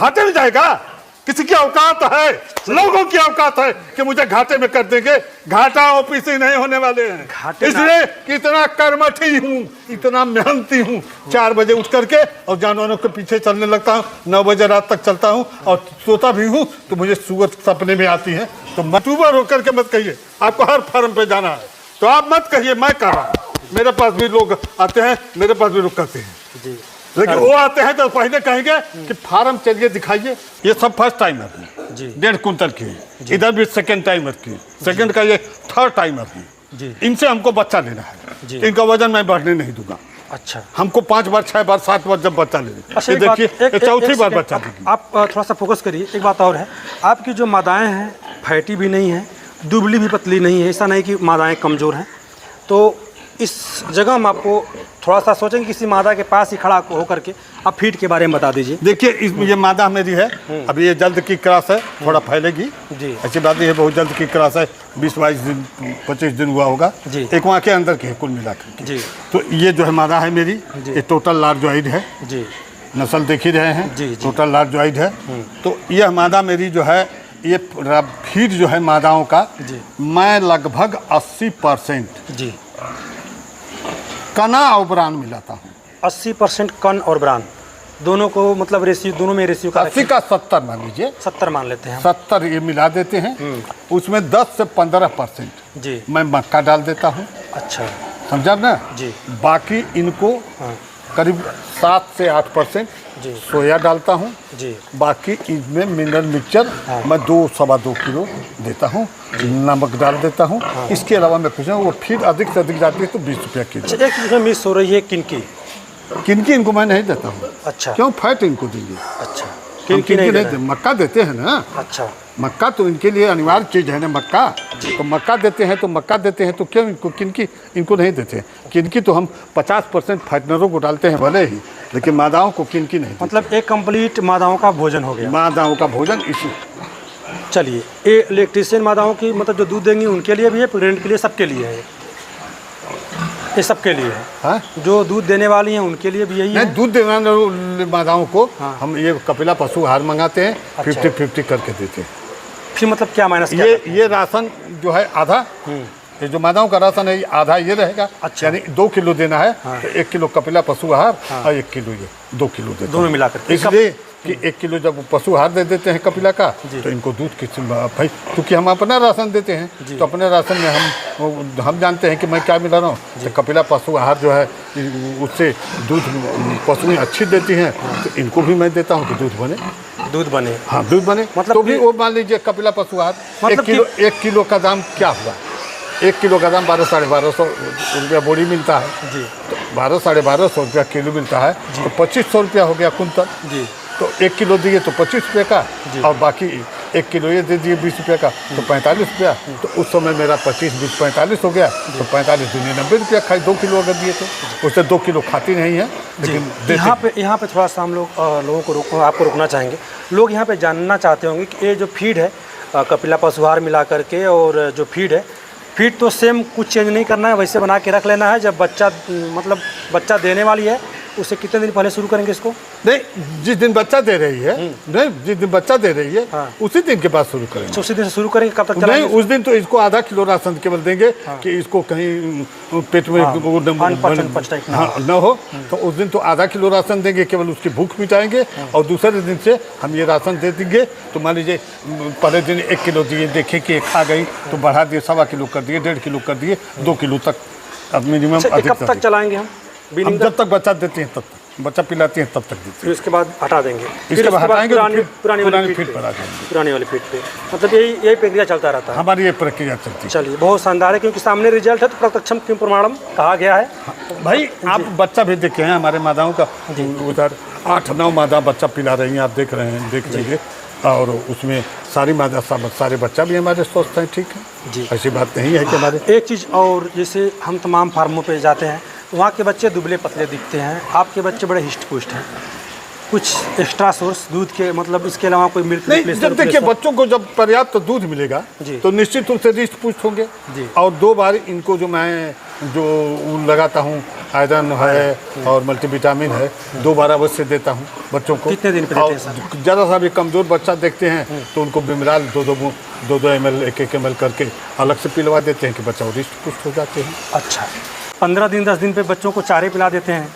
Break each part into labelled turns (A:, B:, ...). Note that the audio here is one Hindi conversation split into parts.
A: घाटे में जाएगा? किसी की औकात है, लोगों की औकात है कि मुझे घाटे में कर देंगे? घाटा ऑफिस ही नहीं होने वाले हैं, इसलिए इतना कर्मठी हूँ, इतना मेहनती हूँ। 4 बजे उठ करके और जानवरों के पीछे चलने लगता हूँ, 9 बजे रात तक चलता हूँ और सोता भी हूँ तो मुझे सुअर सपने में आती है। तो यूट्यूबर होकर के मत कहिए आपको हर फार्म पे जाना है, तो आप मत कहिए मैं कर रहा हूँ। मेरे पास भी लोग आते हैं, मेरे पास भी लोग करते हैं जी, लेकिन वो आते हैं तो पहले कहेंगे कि फार्म चलिए दिखाइए। ये सब फर्स्ट टाइमर है जी, 1.5 कुंटल की, इधर भी सेकंड टाइमर की, सेकंड का ये थर्ड टाइमर की। इनसे हमको बच्चा लेना है, इनका वजन मैं बढ़ने नहीं दूंगा। अच्छा, हमको 5 बार 6 बार 7 बार जब बच्चा ले, अच्छा, देखिए चौथी बार बच्चा देगी।
B: आप थोड़ा सा फोकस करिए। एक बात और है, आपकी जो मादाएं हैं फैटी भी नहीं है, दुबली भी पतली नहीं है, ऐसा नहीं कि मादाएं कमज़ोर हैं। तो इस जगह हम आपको थोड़ा सा सोचेंगे किसी मादा के पास ही खड़ा होकर के आप फीड के बारे में बता दीजिए।
A: देखिए इसमें ये मादा मेरी है, अभी ये जल्द की क्रॉस है, थोड़ा फैलेगी जी। ऐसी बात है, बहुत जल्द की क्रॉस है, 20-22 दिन 25 दिन हुआ होगा जी। एक वहाँ के अंदर की है कुल मिलाकर जी। तो ये जो है मादा है मेरी, ये टोटल लार्जॉइड है जी, नस्ल देख ही रहे हैं जी, टोटल लार्जॉइड है। तो यह मादा मेरी जो है, ये फीड जो है मादाओं का मैं लगभग 80% जी कना और ब्रान मिलाता हूँ।
B: 80% कन और ब्रान दोनों को, मतलब रेशियो, दोनों में रेशियो का
A: 80 का 70 मान लीजिए,
B: 70 मान लेते हैं,
A: 70 ये मिला देते हैं। उसमें 10 से 15% जी मैं मक्का डाल देता हूँ। अच्छा, समझा ना जी। बाकी इनको करीब 7 से 8% सोया डालता हूँ जी। बाकी इसमें मिनरल मिक्सचर मैं 2-2.25 किलो देता हूँ, नमक डाल देता हूँ। इसके अलावा मैं पूछा वो फिर अधिक से अधिक जाती है तो 20 रुपया किलो।
B: एक चीज़ मिस हो रही है, किनकी
A: इनको मैं नहीं देता हूँ। अच्छा, क्यों? फैट इनको देंगे। अच्छा, किनकी नहीं दे, मक्का देते हैं ना। अच्छा, मक्का तो इनके लिए अनिवार्य चीज़ है ना, मक्का तो मक्का देते हैं, तो मक्का देते हैं तो क्यों इनको नहीं देते? किनकी तो हम 50% फैटनरों को डालते हैं भले ही, लेकिन मादाओं को किनकी नहीं।
B: मतलब एक कंप्लीट मादाओं का भोजन हो गया,
A: मादाओं का भोजन इसी।
B: चलिए, ये इलेक्ट्रीशियन मादाओं की मतलब जो दूध देंगी उनके लिए भी है, प्रेग्नेंट के लिए, सबके लिए है ये सबके लिए है। हाँ? जो दूध देने वाली हैं उनके लिए भी यही है।
A: दूध देने वाली मादाओं को हम ये कपिला पशु आहार मंगाते हैं। अच्छा। 50-50 करके देते हैं।
B: फिर मतलब क्या माइनस?
A: ये राशन जो है आधा, ये जो मादाओं का राशन है आधा ये रहेगा। अच्छा। यानी 2 किलो देना है। हाँ। तो 1 किलो कपिला पशु आहार। हाँ। और 1 किलो ये 2 किलो देते हैं, दोनों मिलाकर। इसलिए कि 1 किलो जब पशु आहार दे देते हैं कपिला का, तो इनको दूध किस भाई, क्योंकि हम अपना राशन देते हैं तो अपने राशन में हम जानते हैं कि मैं क्या मिला रहा हूँ। तो कपिला पशु आहार जो है उससे दूध पशुएं अच्छी देती हैं, तो इनको भी मैं देता हूँ कि दूध बने। हाँ, दूध बने। मतलब तो भी वो मान लीजिए कपिला पशु आहार मतलब 1 किलो का दाम क्या हुआ? 1 किलो का दाम 1200-1250 रुपया बोरी मिलता है जी। तो 1200-1250 रुपया किलो मिलता है, तो 2500 रुपया हो गया कुंतल जी। तो 1 किलो दिए तो 25 रुपये का, और बाकी 1 किलो ये दे दिए 20 रुपये का, तो 45 रुपया। तो उस समय मेरा 25-20 45 हो गया, तो 45 दूनी 90 रुपया खाई। 2 किलो अगर दिए तो उससे 2 किलो खाती नहीं है, लेकिन
B: यहाँ पे थोड़ा सा हम लोगों को आपको रोकना चाहेंगे। लोग यहाँ पे जानना चाहते होंगे कि ये जो फीड है कपिला पशु आहार मिला करके, और जो फीड है, फीड तो सेम कुछ चेंज नहीं करना है, वैसे बना के रख लेना है। जब बच्चा देने वाली है उसे कितने दिन पहले शुरू करेंगे इसको?
A: नहीं, जिस दिन बच्चा दे रही है, नहीं, जिस दिन बच्चा दे रही है उसी दिन के बाद शुरू करेंगे।
B: उसी दिन से शुरू करेंगे? कब तक
A: चलाएंगे? नहीं, उस दिन तो इसको आधा किलो राशन केवल देंगे कि इसको कहीं पेट में न हो, तो उस दिन तो आधा किलो राशन देंगे, केवल उसकी भूख मिटाएंगे। और दूसरे दिन से हम ये राशन दे देंगे। तो मान लीजिए पहले दिन 1 किलो दिए, देखे कि खा गई तो बढ़ा दिए, 1.25 किलो कर दिए, 1.5 किलो कर दिए, 2 किलो तक अब मिनिमम।
B: कब तक चलाएंगे हम
A: जब तक बच्चा देते हैं तब तक, बच्चा पिलाती हैं तब तक देते हैं।
B: फिर उसके बाद हटा देंगे,
A: इसके बाद हटाएंगे,
B: पुरानी वाली फीड पर आ जाएंगे, पुरानी वाली फीड पे। मतलब यही प्रक्रिया चलता रहता है,
A: हमारी ये प्रक्रिया चलती है।
B: चलिए, बहुत शानदार है, क्योंकि सामने रिजल्ट है तो प्रत्यक्षम किम प्रमाणम कहा गया है।
A: भाई आप बच्चा भी देखे हैं हमारे मादाओं का, उधर 8-9 मादा बच्चा पिला रही हैं, आप देख रहे हैं, देख लीजिए। और उसमें सारी मादा सारे बच्चा भी हमारे स्वस्थ हैं, ठीक है जी। ऐसी बात नहीं है कि हमारे।
B: एक चीज़ और, जैसे हम तमाम फार्मों पे जाते हैं, वहाँ के बच्चे दुबले पतले दिखते हैं, आपके बच्चे बड़े हिस्ट पुष्ट हैं, कुछ एक्स्ट्रा सोर्स दूध के, मतलब इसके अलावा कोई मिल्क
A: नहीं,
B: रिप्लेसर?
A: जब देखिए बच्चों को जब पर्याप्त दूध मिलेगा
B: जी।
A: तो निश्चित रूप से रिष्ट पुष्ट होंगे।
B: जी।
A: और 2 बार इनको जो मैं जो लगाता हूँ, आयरन है और मल्टीविटामिन है, 2 बार अवश्य देता हूँ बच्चों को।
B: कितने दिन पे देते हैं सर?
A: ज़रा सा भी कमज़ोर बच्चा देखते हैं तो उनको बिमराल 2-2 ml 1-1 ml करके अलग से पिलवा देते हैं कि बच्चा रिष्ट पुष्ट हो जाते हैं।
B: अच्छा, 15 दिन 10 दिन पे बच्चों को चारे पिला देते हैं,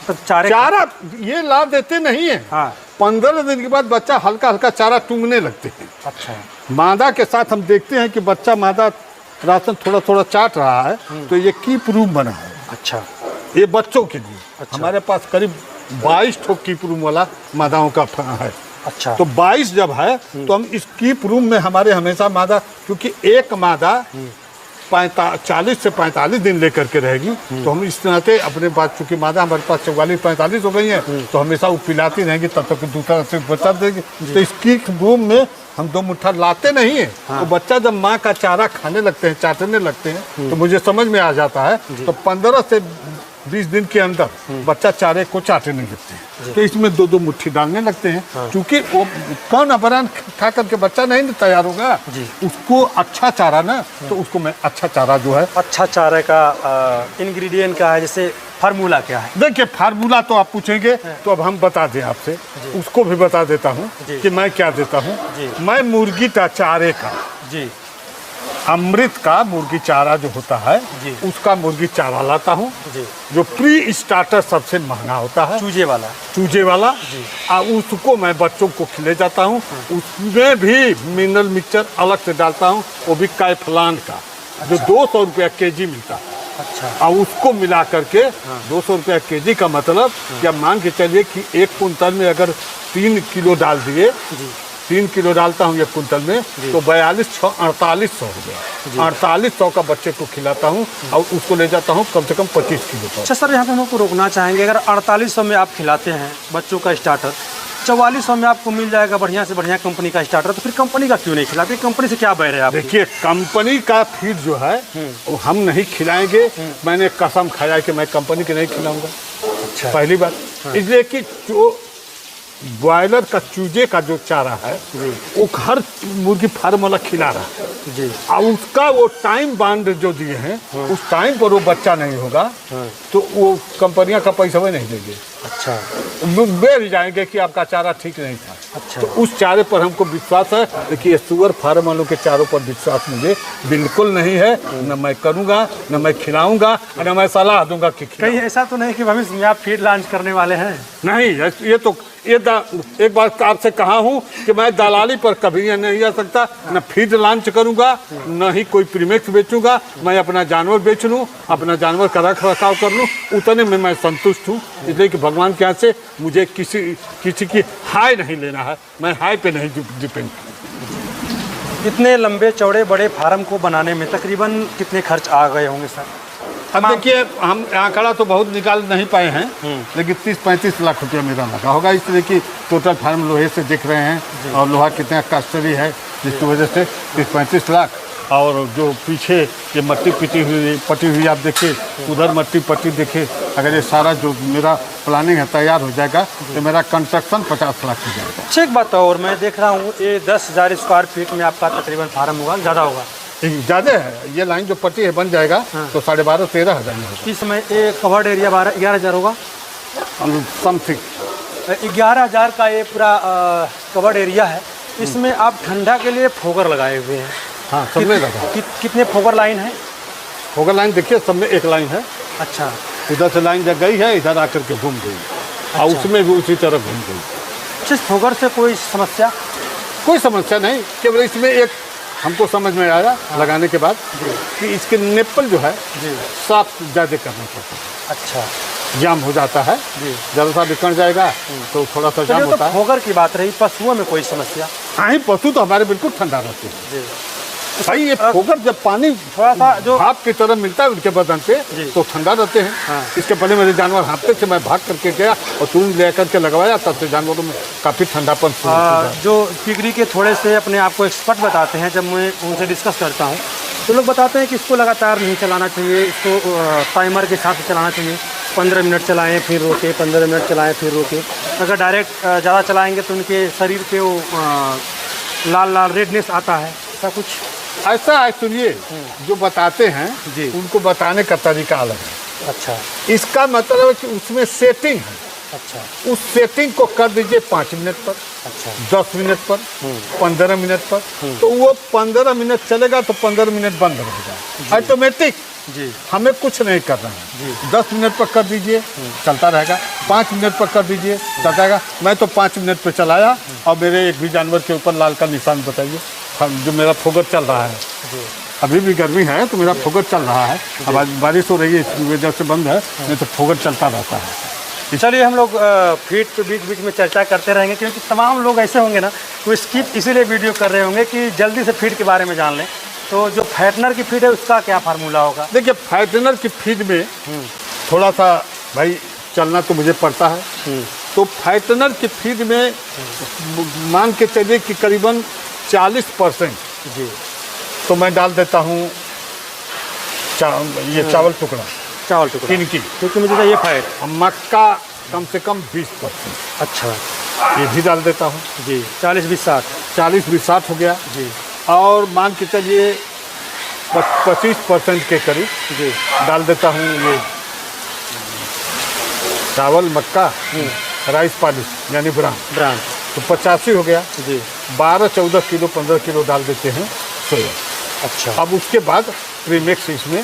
B: तब
A: चारा ये लाभ देते नहीं है।
B: हाँ।
A: 15 दिन के बाद बच्चा हल्का हल्का चारा टूंगने लगते हैं।
B: अच्छा,
A: मादा के साथ हम देखते हैं कि बच्चा मादा राशन थोड़ा थोड़ा चाट रहा है तो ये कीप रूम बना है।
B: अच्छा,
A: ये बच्चों के लिए।
B: अच्छा।
A: हमारे पास करीब 22 ठोक कीप रूम वाला मादाओं का है।
B: अच्छा,
A: तो 22 जब है तो हम इस कीप रूम में हमारे हमेशा मादा, क्योंकि एक मादा 40 से 45 दिन लेकर के रहेगी तो हम इस नाते अपने पास, चूंकि मादा हमारे पास 44-45 हो गई है तो हमेशा वो पिलाती रहेंगी तब तक दूसरा से बचा देगी। तो इस कीप रूम में हम 2 मुट्ठा लाते नहीं है। तो बच्चा जब माँ का चारा खाने लगते हैं, चाटने लगते हैं तो मुझे समझ में आ जाता है तो 15 से 20 दिन के अंदर बच्चा चारे को चाटने लगते हैं। तो इसमें 2-2 मुट्ठी डालने लगते हैं। क्योंकि वो कौन अपराध खा करके बच्चा नहीं तैयार होगा, उसको अच्छा चारा ना, तो उसको मैं अच्छा चारा जो है,
B: अच्छा चारे का इंग्रेडिएंट क्या है, जैसे फार्मूला क्या है?
A: देखिए फार्मूला तो आप पूछेंगे तो अब हम बता दें आपसे, उसको भी बता देता हूँ कि मैं क्या देता हूँ। मैं मुर्गी का चारे का,
B: जी,
A: अमृत का मुर्गी चारा जो होता है उसका मुर्गी चारा लाता हूँ, जो प्री स्टार्टर सबसे महंगा होता है,
B: चूजे वाला
A: उसको मैं बच्चों को खिले जाता हूँ। उसमें भी मिनरल मिक्सचर अलग से डालता हूँ, वो भी कैफलान का, जो 200 रुपया केजी मिलता है।
B: अच्छा,
A: और उसको मिला करके 200 रुपया केजी का मतलब क्या, मान के चलिए कि 1 कुंटल में अगर 3 किलो डाल दिए, 3 किलो डालता हूँ 1 कुंटल में तो 4800 हो गया। 4800 का बच्चे को खिलाता हूँ और उसको ले जाता हूँ कम से कम 25 किलो पर।
B: अच्छा सर, यहाँ पे हम आपको रोकना चाहेंगे, अगर 4800 में आप खिलाते हैं बच्चों का स्टार्टर, 4400 में आपको मिल जाएगा बढ़िया से बढ़िया कंपनी का स्टार्टर, तो फिर कंपनी का क्यों नहीं खिलाते? कंपनी से क्या बह रहे हैं आप?
A: देखिए कंपनी का फीड जो है वो हम नहीं खिलाएंगे। मैंने कसम खाया कि मैं कंपनी के नहीं खिलाऊंगा।
B: अच्छा,
A: पहली बात इसलिए कि जो ब्रॉयलर का चूजे का जो चारा है वो हर मुर्गी फार्म वाला खिला रहा है
B: जी,
A: और उसका वो टाइम बाउंड जो दिए हैं उस टाइम पर वो बच्चा नहीं होगा तो वो कंपनियां का पैसा भी नहीं देंगे।
B: अच्छा,
A: लोग बेर जाएंगे कि आपका चारा ठीक नहीं था।
B: अच्छा,
A: तो उस चारे पर हमको विश्वास है, लेकिन ये शुगर फार्म वालों के चारों पर विश्वास मुझे बिल्कुल नहीं है। न मैं करूँगा, न मैं खिलाऊंगा और न मैं सलाह दूंगा कि
B: कहीं ऐसा तो नहीं कि भविष्य में आप फीड लॉन्च करने वाले हैं?
A: नहीं, ये तो एक बार आपसे कहा हूँ कि मैं दलाली पर कभी नहीं आ सकता, न फीड लॉन्च करूँगा, न ही कोई प्रीमिक्स बेचूंगा। मैं अपना जानवर बेच लूँ, अपना जानवर का रख रखाव कर लूँ, उतने में मैं संतुष्ट हूँ। इसलिए कि भगवान के हाथ से मुझे किसी की हाय नहीं लेना है, मैं हाय पे नहीं डिपेंड।
B: इतने लंबे चौड़े बड़े फार्म को बनाने में तकरीबन कितने खर्च आ गए होंगे सर?
A: अब देखिए हम आंकड़ा तो बहुत निकाल नहीं पाए हैं, लेकिन 30-35 लाख रुपया मेरा लगा होगा। इसलिए कि टोटल फार्म लोहे से दिख रहे हैं और लोहा कितना कास्टली है, जिसकी वजह से 30-35 लाख। और जो पीछे ये मट्टी पटी हुई आप देखिए, उधर मट्टी पट्टी देखिए, अगर ये सारा जो मेरा प्लानिंग है तैयार हो जाएगा तो मेरा कंस्ट्रक्शन 50 लाख हो जाएगा।
B: अच्छा, एक बात और मैं देख रहा हूँ, ये 10,000 स्क्वायर फीट में आपका तकरीबन फार्म होगा, ज़्यादा होगा?
A: ज़्यादा है, ये लाइन जो पट्टी है बन जाएगा तो 12,500-13,000 होगा।
B: इस समय एक कवर्ड एरिया 11,000 होगा
A: समथिंग।
B: 11,000 का ये पूरा कवर्ड एरिया है। इसमें आप ठंडा के लिए फोगर लगाए हुए हैं?
A: हाँ, सब में लगा।
B: कितने फोगर लाइन है?
A: फोगर लाइन देखिए सब में एक लाइन है।
B: अच्छा,
A: इधर से लाइन जब गई है, इधर आकर के घूम गई।
B: अच्छा।
A: और उसमें भी उसी तरह घूम गई।
B: जिस फोगर से कोई समस्या?
A: कोई समस्या नहीं, केवल इसमें एक हमको समझ में आया लगाने के बाद कि इसके नेपल जो है साफ ज़्यादा करना पड़ता है।
B: अच्छा,
A: जाम हो जाता है, ज़रा सा बिखर जाएगा तो थोड़ा सा जाम होता है।
B: फोगर की बात रही, पशुओं में कोई समस्या?
A: हाँ, पशु तो हमारे बिल्कुल ठंडा रहते हैं भाई। ये फोगर जब पानी
B: थोड़ा सा जो
A: भाप की तरह मिलता है उनके बदन पे तो ठंडा रहते हैं।
B: हाँ।
A: इसके पहले मेरे जानवर हाँपते थे, मैं भाग करके गया और तुरंत ले करके लगवाया, तब से जानवरों में काफ़ी ठंडापन।
B: जो पिगरी के थोड़े से अपने आप को एक्सपर्ट बताते हैं, जब मैं उनसे डिस्कस करता हूँ तो लोग बताते हैं कि इसको लगातार नहीं चलाना चाहिए, इसको टाइमर के साथ चलाना चाहिए। 15 मिनट चलाएं फिर रोके, 15 मिनट चलाएं फिर रोके। अगर डायरेक्ट ज़्यादा चलाएंगे तो उनके शरीर पे वो लाल लाल रेडनेस आता है, ऐसा कुछ?
A: ऐसा है, सुनिए, जो बताते हैं
B: जी।
A: उनको बताने का तरीका अलग है।
B: अच्छा
A: इसका मतलब है कि उसमें सेटिंग है।
B: अच्छा
A: उस सेटिंग को कर दीजिए 5 मिनट पर,
B: अच्छा
A: 10 मिनट पर, 15 मिनट पर, तो वो 15 मिनट चलेगा तो 15 मिनट बंद हो जाएगा ऑटोमेटिक।
B: जी।
A: हमें कुछ नहीं करना है। 10 मिनट पर कर दीजिए, चलता रहेगा। 5 मिनट पर कर दीजिए, चलता रहेगा। मैं तो 5 मिनट पर चलाया और मेरे एक भी जानवर के ऊपर लाल का निशान बताइए। जो मेरा फोकस चल रहा है, अभी भी गर्मी है तो मेरा फोकस चल रहा है। अब आज बारिश हो रही है, इसकी वजह से बंद है, नहीं तो फोकस चलता रहता है।
B: चलिए हम लोग फीड के बीच बीच में चर्चा करते रहेंगे, क्योंकि तमाम लोग ऐसे होंगे ना वो स्किप इसीलिए वीडियो कर रहे होंगे कि जल्दी से फीड के बारे में जान लें। तो जो फैटनर की फीड है उसका क्या फार्मूला होगा?
A: देखिए, फैटनर की फीड में थोड़ा सा भाई चलना तो मुझे पड़ता है। तो फैटनर की फीड में मान के चलिए कि करीबन 40%
B: जी
A: तो मैं डाल देता हूँ ये चावल टुकड़ा,
B: चावल टुकड़ा,
A: किनकी,
B: क्योंकि मुझे चाहिए फैट।
A: मक्का कम से कम 20%,
B: अच्छा
A: ये भी डाल देता हूँ।
B: जी 40-20-60
A: 40-20-60 हो गया
B: जी
A: और मान के चलिए 25% के करीब
B: जी
A: डाल देता हूँ ये चावल, मक्का, राइस पॉलिश यानी ब्रांड, तो 85 हो गया
B: जी
A: 12-14 किलो 15 किलो डाल देते हैं सोया।
B: अच्छा
A: अब उसके बाद प्रीमिक्स इसमें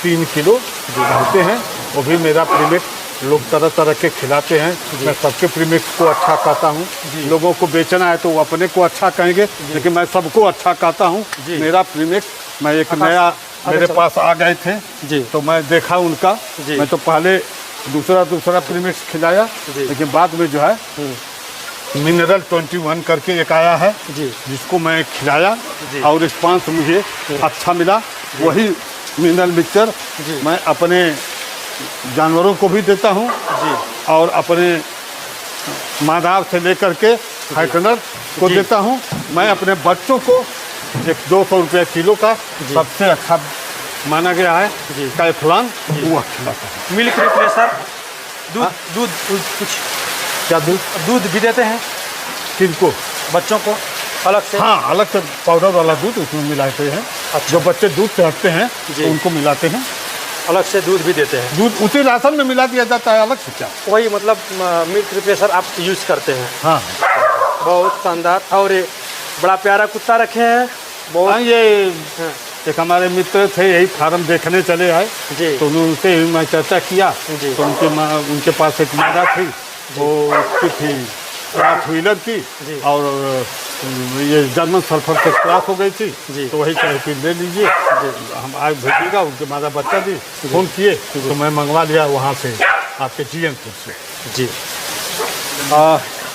A: 3 किलो डालते हैं। वो भी मेरा प्रीमिक्स लोग तरह तरह के खिलाते हैं, मैं सबके प्रीमिक्स को अच्छा कहता हूँ। लोगों को बेचना है तो वो अपने को अच्छा कहेंगे, लेकिन मैं सबको अच्छा कहता हूँ। मेरा प्रीमिक्स, मैं एक नया मेरे पास आ गए थे
B: जी
A: तो मैं देखा उनका, मैं तो पहले दूसरा प्रीमिक्स खिलाया, लेकिन बाद में जो है मिनरल 21 करके एक आया है
B: जी
A: जिसको मैं खिलाया और रिस्पांस मुझे अच्छा मिला। वही मिनरल मिक्सचर मैं अपने जानवरों को भी देता हूँ और अपने मादाव से लेकर के फैटनर को देता हूँ। मैं अपने बच्चों को एक 200 रुपये किलो का सबसे अच्छा माना गया है कैफ्लान, वो खिलाता है।
B: मिल्क रिप्लेसर, दूध कुछ
A: क्या
B: दूध भी देते हैं
A: किनको?
B: बच्चों को अलग से?
A: हाँ, अलग से पाउडर वाला दूध उसमें मिलाते हैं।
B: अच्छा।
A: जो बच्चे दूध से हटते हैं तो उनको मिलाते हैं,
B: अलग से दूध भी देते हैं।
A: दूध उसी राशन में मिला दिया जाता है अलग से। क्या
B: वही मतलब मिल्क रिप्लेसर आप यूज़ करते हैं?
A: हाँ,
B: बहुत शानदार। और ये बड़ा प्यारा कुत्ता रखे हैं बहुत।
A: हाँ, ये एक हमारे मित्र थे, यही फार्म देखने चले आए
B: जी
A: तो उनसे मैं चर्चा किया
B: जी।
A: तो उनके पास एक मादा थी, वो उसकी थी व्हीलर की और ये जर्मन सल्फर से क्रॉस हो गई थी
B: जी।
A: तो वही कहे कि ले लीजिए, हम आज भेजिएगा। उनके मादा बच्चा दी, फोन किए तो मैं मंगवा लिया वहाँ से आपके जीएमपुर से।
B: जी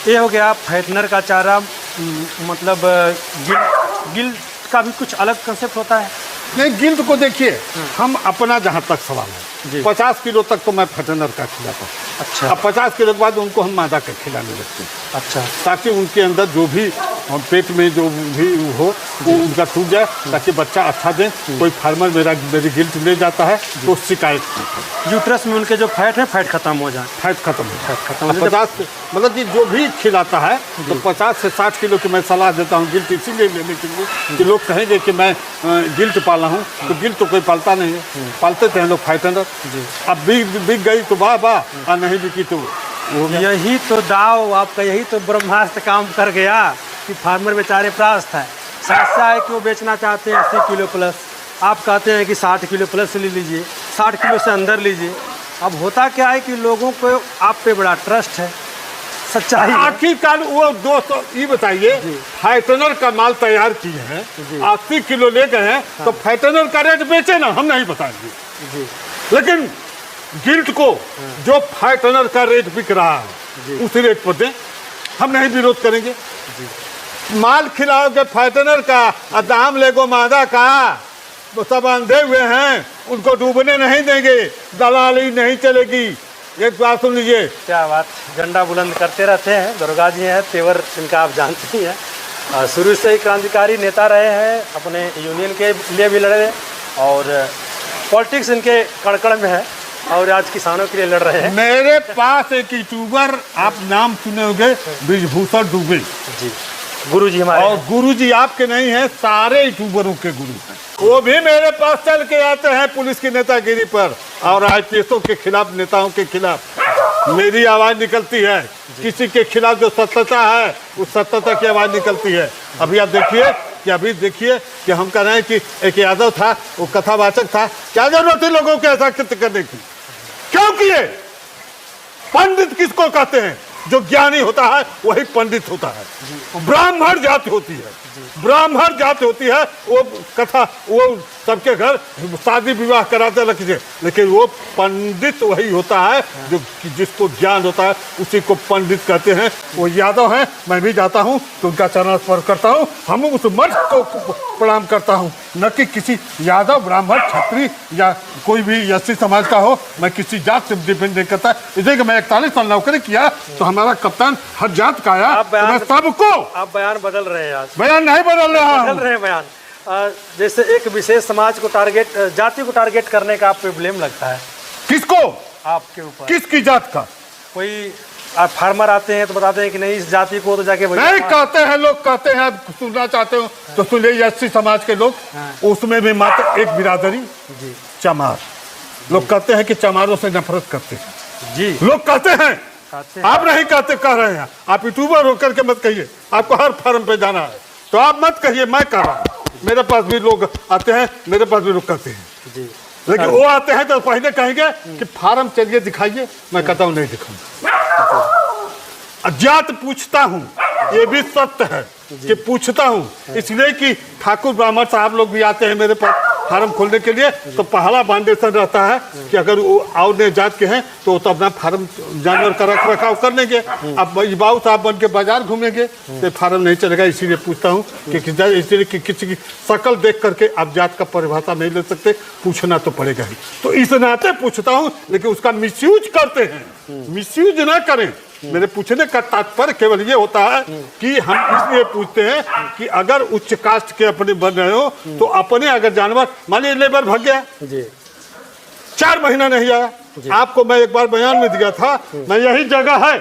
B: ये हो गया फैटनर का चारा। मतलब गिल्ट का भी कुछ अलग कंसेप्ट होता है?
A: नहीं, गिल्ट को देखिए, हम अपना जहाँ तक सवाल
B: जी।
A: है 50 किलो तक तो मैं फैटनर का खिलाता हूँ।
B: अच्छा
A: अब 50 किलो के बाद उनको हम मादा का खिलाने लगते हैं,
B: अच्छा
A: ताकि उनके अंदर जो भी पेट में जो भी हो वो उनका टूट जाए, ताकि बच्चा अच्छा दे। कोई फार्मर मेरी गिल्ट ले जाता है तो शिकायत,
B: यूट्रस में उनके जो फैट है फैट खत्म हो जाए।
A: फैट खत्म हो
B: फैट खत्म हो जाए।
A: 50 मतलब कि जो भी खिलाता है तो 50 से 60 किलो की मैं सलाह देता हूँ गिल्ट इसीलिए लेने के लिए कि लोग कहेंगे कि मैं गिल्ट पाला हूँ, तो गिल्ट तो कोई पालता नहीं है, पालते थे लोग फैटनर। अब बिक गई तो वाह वाह, और नहीं बिकी तो
B: यही तो दाव आपका, यही तो ब्रह्मास्त्र काम कर गया कि फार्मर बेचारे त्रास्त है। समस्या है कि वो बेचना चाहते हैं 80 किलो प्लस, आप कहते हैं कि 60 किलो प्लस ले लीजिए, 60 किलो से अंदर लीजिए। अब होता क्या है कि लोगों को आप पे बड़ा ट्रस्ट है, सच्चाई है।
A: आखिरकार वो दोस्तों ये बताइए, फैटनर का माल तैयार किए हैं, 80 किलो ले गए हैं, तो फैटनर का रेट बेचे ना, हम नहीं बताएंगे। लेकिन गिल्ट को जो फैटनर का रेट बिक रहा है उस रेट पर दें, हम नहीं विरोध करेंगे। माल खिलाओगे फैटनर का और दाम लेगो मादा का, वो सब अंधे हुए हैं, उनको डूबने नहीं देंगे, दलाली नहीं चलेगी। एक बात सुन लीजिए।
B: क्या बात, झंडा बुलंद करते रहते हैं। दरोगा जी हैं, तेवर इनका आप जानते ही हैं। शुरू से ही क्रांतिकारी नेता रहे हैं, अपने यूनियन के लिए भी लड़े और पॉलिटिक्स इनके कड़कड़ में है। और आज किसानों के लिए लड़ रहे हैं।
A: मेरे पास एक यूट्यूबर, आप नाम सुने होंगे, ब्रिजभूषण दुबे
B: जी, गुरु जी हमारे।
A: और गुरु जी आपके नहीं है, सारे यूट्यूबरों के गुरु हैं। वो भी मेरे पास चल के आते हैं पुलिस की नेतागिरी पर और आईपीएसओं के खिलाफ, नेताओं के खिलाफ मेरी आवाज़ निकलती है। किसी के खिलाफ जो सत्यता है उस सत्यता की आवाज़ निकलती है। अभी आप देखिए कि हम कह रहे हैं कि एक यादव था, वो कथावाचक था, क्या जरूरत है लोगों को ऐसा कृत्य करने की? क्यों किए? पंडित किसको कहते हैं? जो ज्ञानी होता है वही पंडित होता है। ब्राह्मण जाति होती है, ब्राह्मण जाति होती है, वो कथा, वो सबके घर शादी विवाह कराते रखिए, लेकिन वो पंडित वही होता है जो जिसको ज्ञान होता है, उसी को पंडित कहते हैं। वो यादव हैं, मैं भी जाता हूँ तो उनका चरण स्पर्श करता हूँ, हम उस मठ को प्रणाम करता हूँ, न कि किसी यादव, ब्राह्मण, क्षत्रिय या कोई भी एससी समाज का हो। मैं किसी जात से डिपेंड नहीं करता। इसलिए कि मैं 41 साल नौकरी किया तो हमारा कप्तान हर जात का आया, तो मैं सबको।
B: आप बयान बदल रहे हैं आज।
A: बयान नहीं बदल रहे
B: हैं बयान। जैसे एक विशेष समाज को टारगेट, जाति को टारगेट करने का आप पे ब्लेम लगता है।
A: किसको?
B: आपके ऊपर।
A: किसकी जात का?
B: कोई आप फार्मर आते हैं तो बताते हैं कि नहीं इस जाति को तो जाके
A: नहीं कहते हैं, लोग कहते हैं। आप सुनना चाहते हो तो सुन लीजिए, एससी समाज के लोग, उसमें भी मात्र एक बिरादरी
B: जी,
A: चमार। लोग कहते हैं कि चमारों से नफरत करते हैं
B: जी,
A: लोग कहते हैं। आप नहीं कहते, कह रहे हैं। आप यूट्यूबर होकर के मत कहिए, आपको हर फार्म पे जाना है तो आप मत कहिए, मैं कह रहा हूँ। मेरे पास भी लोग आते हैं, मेरे पास भी लोग कहते हैं
B: जी,
A: लेकिन वो आते हैं तो पहले कहेंगे कि फार्म चलिए दिखाइए। मैं कहता हूँ नहीं दिखाऊंगा। जात पूछता हूँ, ये भी सत्य है कि पूछता हूँ, इसलिए कि ठाकुर ब्राह्मण साहब लोग भी आते हैं मेरे पास फार्म खोलने के लिए, तो पहला फाउंडेशन रहता है कि अगर वो और जात के हैं तो अपना फार्म जानवर का रख रखाव कर लेंगे। अब बाबू साहब बन के बाजार घूमेंगे तो फार्म नहीं चलेगा। इसीलिए पूछता हूँ कि इसलिए कि किसी की शकल देख करके आप जात का परिभाषा नहीं ले सकते, पूछना तो पड़ेगा ही। तो इस नाते पूछता हूँ, लेकिन उसका मिसयूज करते हैं। मिसयूज ना करें। मेरे पूछने का तात्पर्य केवल ये होता है कि हम इसलिए पूछते हैं कि अगर उच्च कास्ट के अपने बन रहे हो तो अपने अगर जानवर, मान लीजिए लेबर भाग गया
B: जी,
A: 4 महीना नहीं आया, आपको मैं एक बार बयान में दिया था, मैं यही जगह है,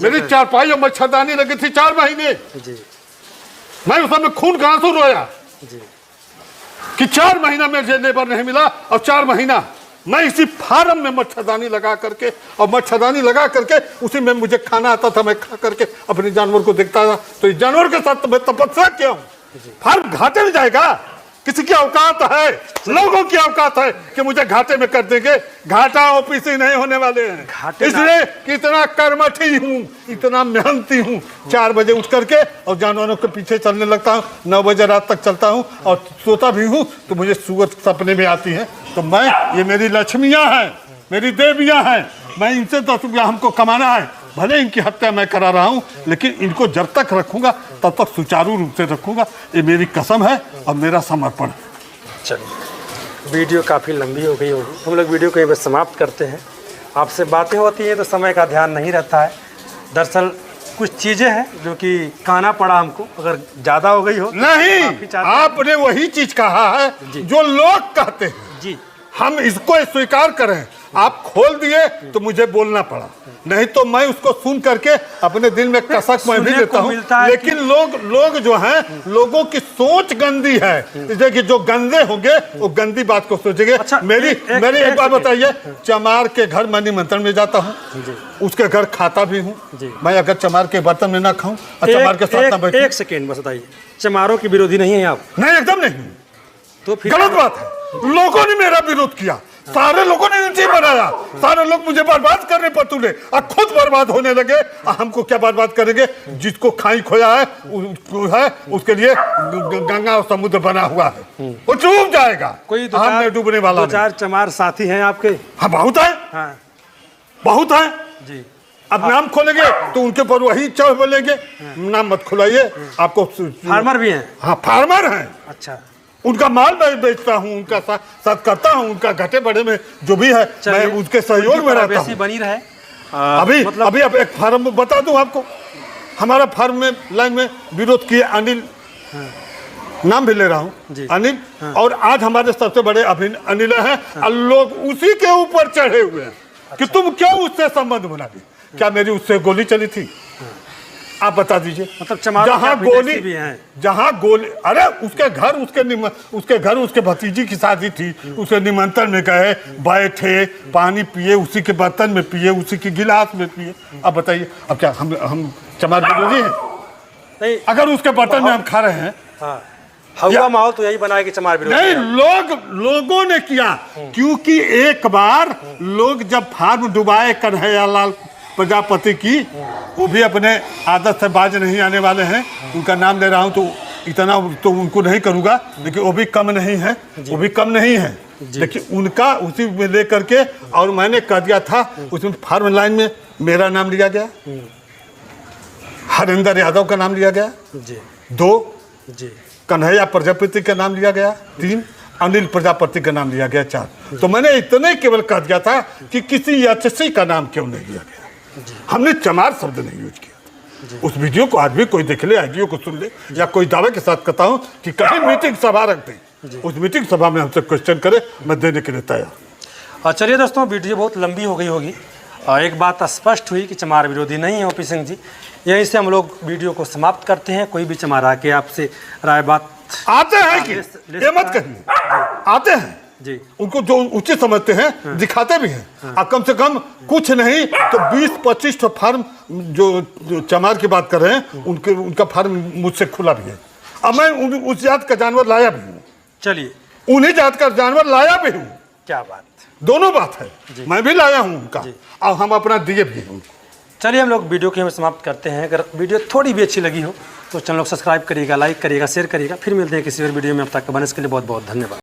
A: मेरी चारपाई और मच्छरदानी लगी थी 4 महीने
B: जी,
A: मैं उस समय खून का आंसू रोया
B: जी,
A: कि 4 महीना में लेबर नहीं मिला और 4 महीना मैं इसी फार्म में मच्छरदानी लगा करके, और मच्छरदानी लगा करके उसी में मुझे खाना आता था, मैं खा करके अपने जानवर को देखता था। तो इस जानवर के साथ मैं तपस्या किया हूँ। फार्म घाटे में जाएगा? किसी की औकात है, लोगों की औकात है कि मुझे घाटे में कर देंगे? घाटा ऑफिस ही नहीं होने वाले हैं। इसलिए कि इतना कर्मठी हूँ, इतना मेहनती हूँ। 4 बजे उठ करके और जानवरों के पीछे चलने लगता हूँ, 9 बजे रात तक चलता हूँ और सोता भी हूँ तो मुझे सूरत सपने में आती है। तो मैं, ये मेरी लक्ष्मियाँ हैं, मेरी देवियाँ हैं, मैं इनसे 10 रुपया हमको कमाना है। भले इनकी हत्या मैं करा रहा हूँ, लेकिन इनको जब तक रखूँगा तब तक सुचारू रूप से रखूँगा। ये मेरी कसम है और मेरा समर्पण है।
B: चलिए, वीडियो काफ़ी लंबी हो गई होगी, हम लोग वीडियो को यहीं पर समाप्त करते हैं। आपसे बातें होती हैं तो समय का ध्यान नहीं रहता है। दरअसल कुछ चीज़ें हैं जो कि कहना पड़ा हमको, अगर ज़्यादा हो गई हो
A: नहीं, आपने वही चीज़ कहा है जो लोग कहते हैं
B: जी।
A: हम इसको स्वीकार करें। आप खोल दिए तो मुझे बोलना पड़ा, नहीं तो मैं उसको सुन करके अपने दिल में कसक मैं भी लेता हूँ। लेकिन लोग जो हैं, लोगों की सोच गंदी है, इसलिए कि जो गंदे होंगे वो गंदी बात को सोचेंगे।
B: अच्छा,
A: मेरी एक बात बताइए, चमार के घर मैं निमंत्रण में जाता हूँ, उसके घर खाता भी हूँ। मैं अगर चमार के बर्तन में ना खाऊं और चमार के साथ ना बैठूं।
B: एक सेकेंड बस बताइए, चमारों की विरोधी नहीं है आप?
A: नहीं, एकदम नहीं।
B: तो फिर
A: गलत बात है। लोगों ने मेरा विरोध किया, सारे लोगों ने नीचे बनाया, सारे लोग मुझे बर्बाद करने पर तुले और खुद बर्बाद होने लगे। हमको क्या बर्बाद करेंगे? जिसको खाई खोया है उसके लिए गंगा और समुद्र बना हुआ है, वो डूब जाएगा।
B: कोई
A: हमने डूबने वाला
B: 2-4 चमार साथी हैं आपके?
A: हाँ, बहुत है।
B: हाँ,
A: बहुत है
B: जी।
A: अब नाम खोलेंगे तो उनके ऊपर वही चढ़ बोलेंगे, नाम मत खुलाइए। आपको
B: फार्मर भी हैं?
A: हाँ, फार्मर हैं।
B: अच्छा,
A: उनका माल मैं बेचता हूँ, उनका साथ करता हूँ, उनका घटे बड़े में जो भी है मैं उसके सहयोग में रहता हूँ।
B: बनी रहे।
A: अभी अब एक फार्म बता दूं आपको, हमारा फार्म में लाइन में विरोध किए अनिल नाम भी ले रहा हूँ, अनिल। और आज हमारे सबसे बड़े अनिल हैं, और लोग उसी के ऊपर चढ़े हुए हैं कि तुम क्यों उससे संबंध बना दी। क्या मेरी उससे गोली चली थी? आप बता दीजिए।
B: मतलब चमार
A: जहाँ गोली
B: भी हैं।
A: जहाँ गोली, अरे उसके घर उसके भतीजी की शादी थी, उसके निमंत्रण में गए, बैठे, पानी पिए, उसी के बर्तन में पिए, उसी के गिलास में पिए। अब बताइए, अब क्या हम चमार विरोधी हैं?
B: नहीं,
A: अगर उसके बर्तन में हम खा रहे हैं।
B: हाँ, हवा माहौल तो यही बनाया कि चमार विरोधी
A: नहीं, लोगों ने किया, क्योंकि एक बार लोग जब फार्म डुबाए कन्हैयालाल प्रजापति की, वो भी अपने आदत से बाज नहीं आने वाले हैं, उनका नाम ले रहा हूं तो इतना तो उनको नहीं करूंगा, लेकिन वो भी कम नहीं है, वो भी कम नहीं है। देखिए उनका उसी में लेकर के, और मैंने कह दिया था उसमें फार्म लाइन में मेरा नाम लिया गया, हरिंदर यादव का नाम लिया गया, 2 कन्हैया प्रजापति का नाम लिया गया, 3 अनिल प्रजापति का नाम लिया गया, 4। तो मैंने इतने केवल कह दिया था कि किसी एचसी का नाम क्यों नहीं लिया गया। हमने चमार शब्द नहीं यूज किया। उस वीडियो को आज भी कोई देख ले, आईडियो को सुन ले, या कोई दावे के साथ कहता हूं कि कहीं मीटिंग सभा रख दें, उस मीटिंग सभा में हमसे क्वेश्चन करे, मैं देने के लिए तैयार।
B: चलिए दोस्तों, वीडियो बहुत लंबी हो गई होगी। एक बात स्पष्ट हुई कि चमार विरोधी नहीं है ओपी सिंह जी। यहीं से हम लोग वीडियो को समाप्त करते हैं। कोई भी चमार आके आपसे राय बात
A: आते हैं कि ये मत कहिए, आते हैं
B: जी,
A: उनको जो उचित समझते हैं दिखाते भी हैं। अब कम से कम कुछ नहीं तो 20-25 तो फार्म जो चमार की बात कर रहे हैं, उनका फार्म मुझसे खुला भी है। अब मैं उस जात का जानवर लाया भी हूँ।
B: चलिए,
A: उन्हीं जात का जानवर लाया भी हूँ।
B: क्या बात,
A: दोनों बात है, मैं भी लाया हूँ उनका, और हम अपना दिए भी हैं।
B: चलिए हम लोग वीडियो की हम समाप्त करते हैं। अगर वीडियो थोड़ी भी अच्छी लगी हो तो चैनल को सब्सक्राइब करिएगा, लाइक करिएगा, शेयर करिएगा। फिर मिलते हैं किसी और वीडियो में। अब तक के बनने के लिए बहुत बहुत धन्यवाद।